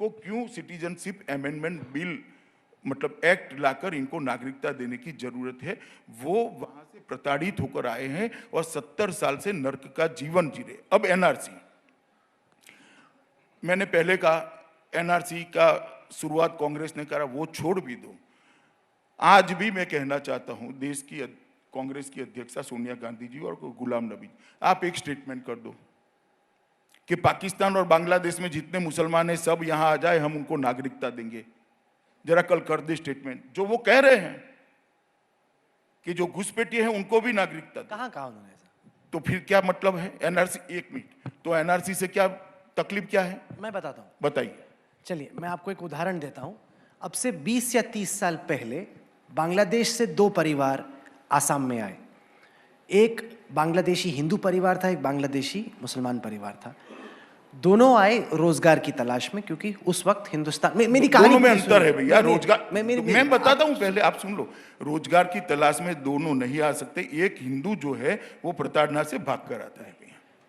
इनको क्यों citizenship amendment bill मतलब एक्ट लाकर इनको नागरिकता देने की जरूरत है। वो वहां से प्रताड़ित होकर आए हैं और 70 साल से नर्क का जीवन जी रहे। अब एनआरसी, मैंने पहले कहा एनआरसी का शुरुआत कांग्रेस ने करा, वो छोड़ भी दो। आज भी मैं कहना चाहता हूं देश की कांग्रेस की अध्यक्षा सोनिया गांधी जी और गुलाम नबी, आप एक स्टेटमेंट कर दो कि पाकिस्तान और बांग्लादेश में जितने मुसलमान हैं सब यहां आ जाए, हम उनको नागरिकता देंगे। जरा कल कर दे स्टेटमेंट। जो वो कह रहे हैं कि जो घुसपैठिए हैं उनको भी नागरिकता, कहां कहा उन्होंने ऐसा? तो फिर क्या मतलब है एनआरसी? एक मिनट, तो एनआरसी से क्या तकलीफ क्या है मैं बताता हूं, बताइए। चलिए मैं आपको एक उदाहरण देता हूं। अब से 20 या 30 साल पहले बांग्लादेश से 2 परिवार आसाम में आए। एक बांग्लादेशी हिंदू परिवार था, एक बांग्लादेशी मुसलमान परिवार था। दोनों आए रोजगार की तलाश में, क्योंकि उस वक्त हिंदुस्तान में मेरी कहानी में अंतर है भैया। रोजगार मैं बताता हूं, पहले आप सुन लो। रोजगार की तलाश में दोनों नहीं आ सकते। एक हिंदू जो है वो प्रताड़ना से भाग कर आता है।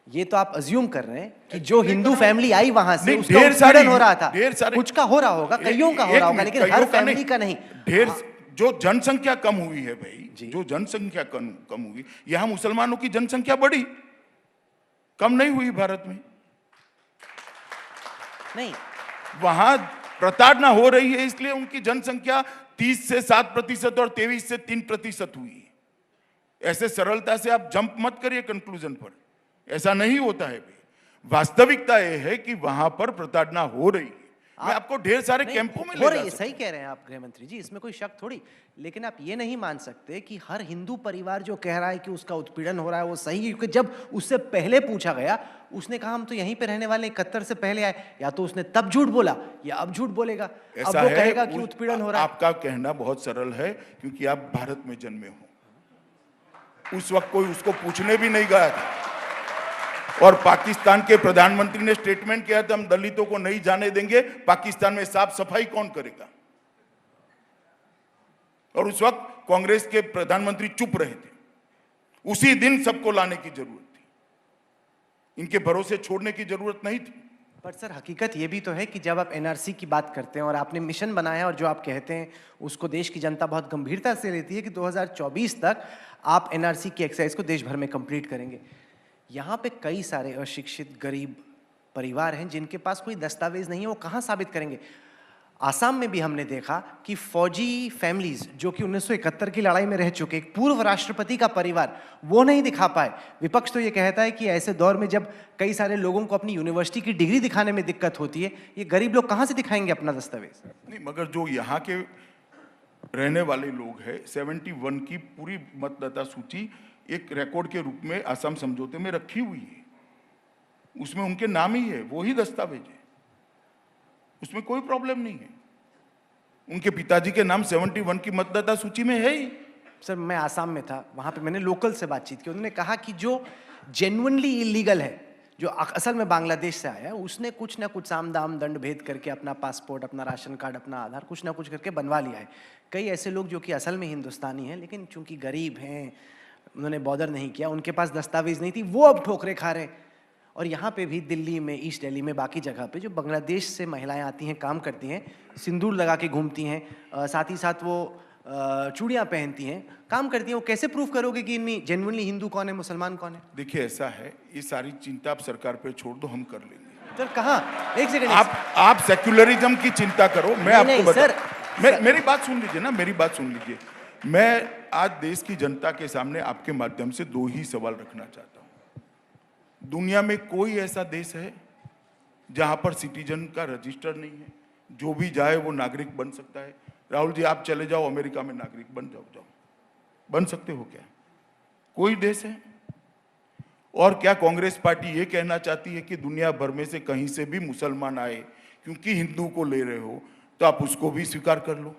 ये तो आप अज्यूम कर रहे हैं कि जो हिंदू फैमिली आई वहां से उसका ढेर सारे हो रहा था, ढेर सारे कुछ का हो रहा होगा, कईयों का हो रहा होगा, लेकिन हर फैमिली का नहीं। ढेर जो जनसंख्या कम हुई है भाई, जो जनसंख्या कम हुई, यहां मुसलमानों की जनसंख्या बढ़ी, कम नहीं हुई भारत में। नहीं, वहां प्रताड़ना हो रही है, इसलिए उनकी जनसंख्या 30 से 7% और 23 से 3% हुई। ऐसे सरलता से आप जंप मत करिए कंक्लूजन पर, ऐसा नहीं होता है भाई। वास्तविकता यह है कि वहां पर प्रताड़ना हो रही है। मैं आपको ढेर सारे कैंपों में हो रही है, सही कह रहे हैं आप गृह मंत्री जी, इसमें कोई शक थोड़ी। लेकिन आप ये नहीं मान सकते कि हर हिंदू परिवार जो कह रहा है कि उसका उत्पीड़न हो रहा है वो सही है, क्योंकि जब उससे पहले पूछा गया उसने कहा हम तो यहीं पे रहने वाले, 71 से पहले आए। या तो उसने तब झूठ बोला या अब झूठ बोलेगा। अब वो कहेगा कि उत्पीड़न हो रहा है। आपका कहना बहुत सरल है क्योंकि आप भारत में जन्मे हो। उस वक्त कोई उसको पूछने भी नहीं गया था और पाकिस्तान के प्रधानमंत्री ने स्टेटमेंट किया था हम दलितों को नहीं जाने देंगे। पाकिस्तान में साफ सफाई कौन करेगा? और उस वक्त कांग्रेस के प्रधानमंत्री चुप रहे थे। उसी दिन सबको लाने की जरूरत थी, इनके भरोसे छोड़ने की जरूरत नहीं थी। पर सर हकीकत ये भी तो है कि जब आप एनआरसी की बात करते हैं और आपने मिशन बनाया और जो आप कहते हैं उसको देश की जनता बहुत गंभीरता से लेती है कि 2024 तक आप एनआरसी की एक्सरसाइज को देश भर में कंप्लीट करेंगे। यहाँ पे कई सारे अशिक्षित गरीब परिवार हैं जिनके पास कोई दस्तावेज नहीं है, वो कहाँ साबित करेंगे? आसाम में भी हमने देखा कि फौजी फैमिलीज जो कि 1971 की लड़ाई में रह चुके, एक पूर्व राष्ट्रपति का परिवार, वो नहीं दिखा पाए। विपक्ष तो ये कहता है कि ऐसे दौर में जब कई सारे लोगों को अपनी यूनिवर्सिटी की डिग्री दिखाने में दिक्कत होती है, ये गरीब लोग कहाँ से दिखाएंगे अपना दस्तावेज? नहीं, मगर जो यहाँ के रहने वाले लोग हैं, 71 की पूरी मतदाता सूची एक रिकॉर्ड के रूप में असम समझौते में रखी हुई है, उसमें उनके नाम ही है, वो ही दस्तावेज है, उसमें कोई प्रॉब्लम नहीं है। उनके पिताजी के नाम 71 की मतदाता सूची में है ही। सर मैं आसाम में था, वहां पे मैंने लोकल से बातचीत की, उन्होंने कहा कि जो जेन्युइनली इलीगल है, जो असल में बांग्लादेश से आया है, उसने कुछ ना कुछ साम दाम दंड भेद करके अपना पासपोर्ट, अपना राशन कार्ड, अपना आधार कुछ ना कुछ करके बनवा लिया है। कई ऐसे लोग जो कि असल में हिंदुस्तानी हैं लेकिन चूंकि गरीब हैं, उन्होंने बॉर्डर नहीं किया, उनके पास दस्तावेज नहीं थी, वो अब ठोकरे खा रहे हैं। और यहाँ पे भी दिल्ली में, ईस्ट दिल्ली में, बाकी जगह पे जो बांग्लादेश से महिलाएं आती हैं, काम करती हैं, सिंदूर लगा के घूमती हैं, साथ ही साथ वो चूड़ियाँ पहनती हैं, काम करती हैं, वो कैसे प्रूव करोगे कि इनमें जेन्युइनली हिंदू कौन है, मुसलमान कौन है? देखिए ऐसा है, ये सारी चिंता आप सरकार पे छोड़ दो, हम कर लेंगे। सर कहाँ? एक सेकंड, आप सेक्युलरिज्म की चिंता करो, मैं आपको बता, सर मेरी बात सुन लीजिए ना, मेरी बात सुन लीजिए। मैं आज देश की जनता के सामने आपके माध्यम से 2 ही सवाल रखना चाहता हूं। दुनिया में कोई ऐसा देश है जहां पर सिटीजन का रजिस्टर नहीं है, जो भी जाए वो नागरिक बन सकता है? राहुल जी आप चले जाओ अमेरिका में, नागरिक बन जाओ, बन सकते हो क्या? कोई देश है? और क्या कांग्रेस पार्टी ये कहना चाहती है कि दुनिया भर में से कहीं से भी मुसलमान आए, क्योंकि हिंदू को ले रहे हो तो आप उसको भी स्वीकार कर लो?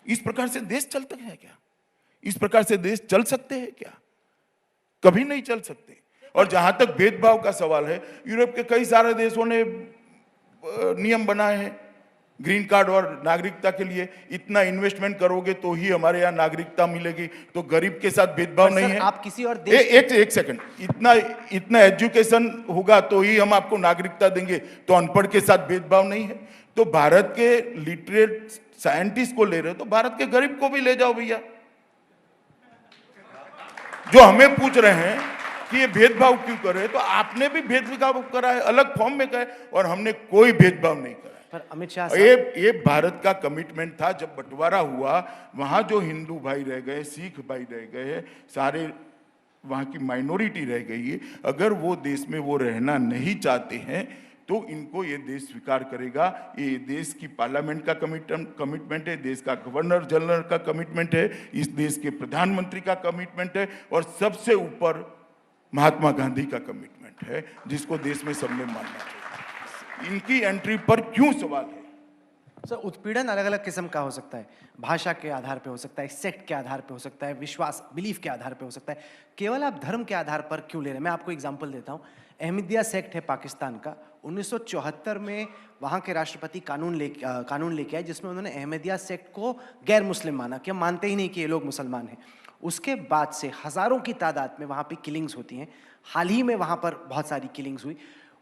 इस प्रकार से देश चलते हैं क्या? इस प्रकार से देश चल सकते हैं क्या? कभी नहीं चल सकते। और जहां तक भेदभाव का सवाल है, यूरोप के कई सारे देशों ने नियम बनाए हैं ग्रीन कार्ड और नागरिकता के लिए इतना इन्वेस्टमेंट करोगे तो ही हमारे यहाँ नागरिकता मिलेगी, तो गरीब के साथ भेदभाव नहीं है। आप किसी और देश एक सेकंड, इतना एजुकेशन होगा तो ही हम आपको नागरिकता देंगे, तो अनपढ़ के साथ भेदभाव नहीं है। तो भारत के लिटरेट साइंटिस्ट को ले रहे हो तो भारत के गरीब को भी ले जाओ भैया। जो हमें पूछ रहे हैं कि ये भेदभाव क्यों कर रहे हैं, तो आपने भी भेदभाव करा है, अलग फॉर्म में कहा है, और हमने कोई भेदभाव नहीं करा है। पर अमित शाह ये भारत का कमिटमेंट था। जब बंटवारा हुआ, वहां जो हिंदू भाई रह गए, सिख भाई रह गए, सारे वहां की माइनॉरिटी रह गई है, अगर वो देश में वो रहना नहीं चाहते हैं तो इनको ये देश स्वीकार करेगा। ये देश की पार्लियामेंट का कमिटमेंट है, देश का गवर्नर जनरल का कमिटमेंट है, इस देश के प्रधानमंत्री का कमिटमेंट है, और सबसे ऊपर महात्मा गांधी का कमिटमेंट है, जिसको देश में सबने मानना चाहिए। इनकी एंट्री पर क्यों सवाल है? सर, उत्पीड़न अलग अलग किस्म का हो सकता है, भाषा के आधार पे हो सकता है, सेक्ट के आधार पे हो सकता है, विश्वास बिलीफ के आधार पे हो सकता है, केवल आप धर्म के आधार पर क्यों ले रहे हैं? मैं आपको एग्जांपल देता हूं। अहमदिया सेक्ट है पाकिस्तान का, 1974 में वहाँ के राष्ट्रपति कानून लेके आए जिसमें उन्होंने अहमदिया सेक्ट को गैर मुस्लिम माना कि हम मानते ही नहीं कि ये लोग मुसलमान हैं। उसके बाद से हज़ारों की तादाद में वहाँ पे किलिंग्स होती हैं। हाल ही में वहाँ पर बहुत सारी किलिंग्स हुई।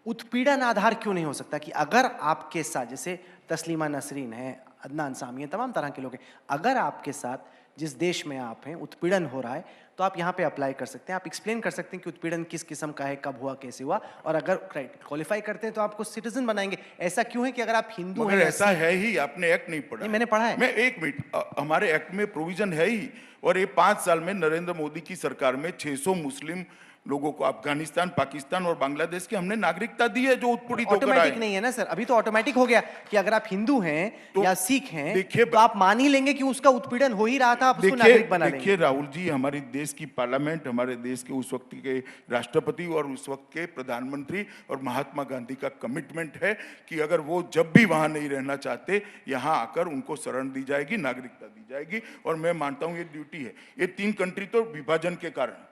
उत्पीड़न आधार क्यों नहीं हो सकता कि अगर आपके साथ, जैसे तस्लीमा नसरीन है, अदनान सामी है, तमाम तरह के लोग हैं, अगर आपके साथ जिस देश में आप हैं उत्पीड़न हो रहा है तो आप यहाँ पे अप्लाई कर सकते हैं। आप एक्सप्लेन कर सकते हैं कि उत्पीड़न किस किस्म का है, कब हुआ, कैसे हुआ, और अगर क्वालिफाई करते हैं तो आपको सिटीजन बनाएंगे। ऐसा क्यों है कि अगर आप हिंदू हैं? ऐसा है ही, आपने एक्ट नहीं पढ़ा। नहीं, मैंने पढ़ा है। मैं एक मिनट, हमारे एक्ट में प्रोविजन है ही, और ये 5 साल में नरेंद्र मोदी की सरकार में 600 मुस्लिम लोगों को अफगानिस्तान, पाकिस्तान और बांग्लादेश की हमने नागरिकता दी है, जो उत्पीड़ित होकर आए। ऑटोमेटिक नहीं है ना सर, अभी तो ऑटोमेटिक हो गया कि अगर आप हिंदू हैं या सिख हैं तो आप मान ही लेंगे कि उसका उत्पीड़न हो ही रहा था, आप उसको नागरिक बना लेंगे। देखिए राहुल जी, हमारे देश की पार्लियामेंट, हमारे देश के उस वक्त के राष्ट्रपति और उस वक्त के प्रधानमंत्री और महात्मा गांधी का कमिटमेंट है कि अगर वो जब भी वहां नहीं रहना चाहते, यहाँ आकर उनको शरण दी जाएगी, नागरिकता दी जाएगी। और मैं मानता हूँ ये ड्यूटी है। ये 3 कंट्री तो विभाजन के कारण,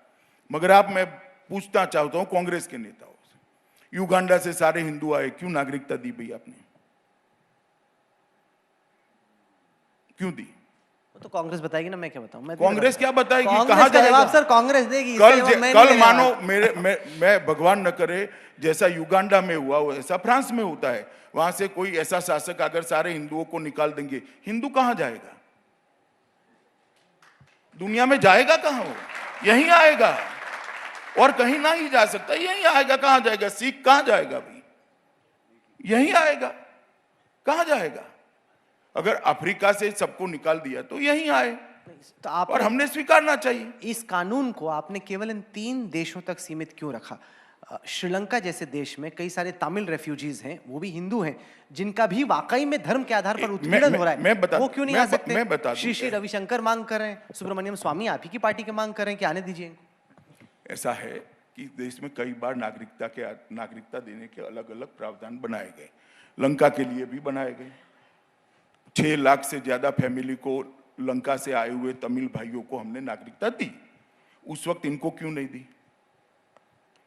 मगर आप, मैं पूछना चाहता हूं कांग्रेस के नेताओं से, युगांडा से सारे हिंदू आए, क्यों नागरिकता दी भैया आपने? क्यों दी? वो तो कांग्रेस बताएगी ना, मैं क्या बताऊं? कांग्रेस क्या बताएगी? कहां जाएगा जवाब? सर कांग्रेस देगी। कल मानो मैं भगवान न करे जैसा युगांडा में हुआ ऐसा फ्रांस में होता है, वहां से कोई ऐसा शासक अगर सारे हिंदुओं को निकाल देंगे, हिंदू कहां जाएगा? दुनिया में जाएगा कहां? वो यहीं आएगा, और कहीं ना ही जा सकता, यहीं आएगा। कहां जाएगा? सिख कहां जाएगा भाई? यहीं आएगा। कहां जाएगा? अगर अफ्रीका से सबको निकाल दिया तो यहीं आए, तो आप, और हमने स्वीकारना चाहिए। इस कानून को आपने केवल इन 3 देशों तक सीमित क्यों रखा? श्रीलंका जैसे देश में कई सारे तमिल रेफ्यूजीज हैं, वो भी हिंदू हैं, जिनका भी वाकई में धर्म के आधार पर उत्पीड़न हो रहा है, वो क्यों नहीं आ सकते? श्री रविशंकर मांग कर रहे हैं, सुब्रमण्यम स्वामी आप ही की पार्टी के मांग कर रहे हैं कि आने दीजिए। ऐसा है कि देश में कई बार नागरिकता देने के अलग अलग प्रावधान बनाए गए, लंका के लिए भी बनाए गए। 6 लाख से ज्यादा फैमिली को, लंका से आए हुए तमिल भाइयों को हमने नागरिकता दी। उस वक्त इनको क्यों नहीं दी?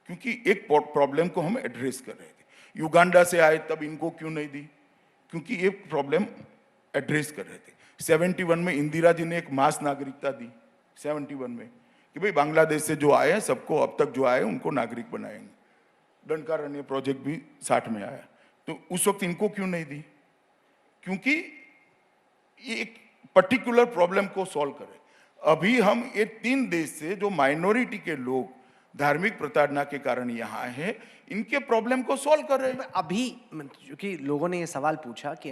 क्योंकि एक प्रॉब्लम को हम एड्रेस कर रहे थे। युगांडा से आए तब इनको क्यों नहीं दी? क्योंकि ये प्रॉब्लम एड्रेस कर रहे थे। 71 में इंदिरा जी ने एक मास नागरिकता दी, 71 में, कि भाई बांग्लादेश से जो आए हैं सबको, अब तक जो आए उनको नागरिक बनाएंगे। दंडकारण्य प्रोजेक्ट भी 60 में आया, तो उस वक्त इनको क्यों नहीं दी? क्योंकि ये एक पर्टिकुलर प्रॉब्लम को सॉल्व करे। अभी हम ये 3 देश से जो माइनॉरिटी के लोग धार्मिक प्रताड़ना के कारण यहाँ आए हैं, इनके प्रॉब्लम को सॉल्व कर रहे हैं। अभी क्योंकि लोगों ने ये सवाल पूछा कि